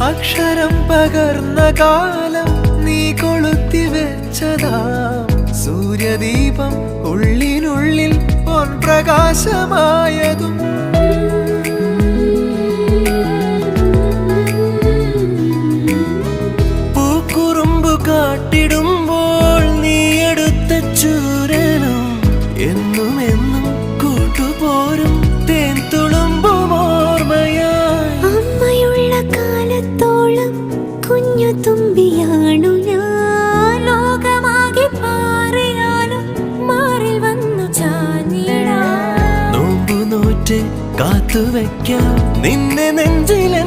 അക്ഷരം പകർന്ന കാലം നീ കൊളുത്തി വെച്ചതാം സൂര്യദീപം ഉള്ളിനുള്ളിൽ പൊൻപ്രകാശമായതും പൂക്കുറുമ്പു കാട്ടിടുമ്പോൾ നീ എടുത്ത ചൂരനും എന്നും എന്നും കൂട്ടുപോരും തേൻ തുളുമ്പും ഓർമ്മയായി. അമ്മയുള്ള കാലത്തോളം കുഞ്ഞു തുമ്പിയാണു ഞാൻ. ലോകമാകെ പാറിയാലും മാറിൽ വന്നു ചാഞ്ഞിടാം. നോമ്പു നോറ്റ് കാത്തുവെക്കാം നിന്നെ നെഞ്ചിലെ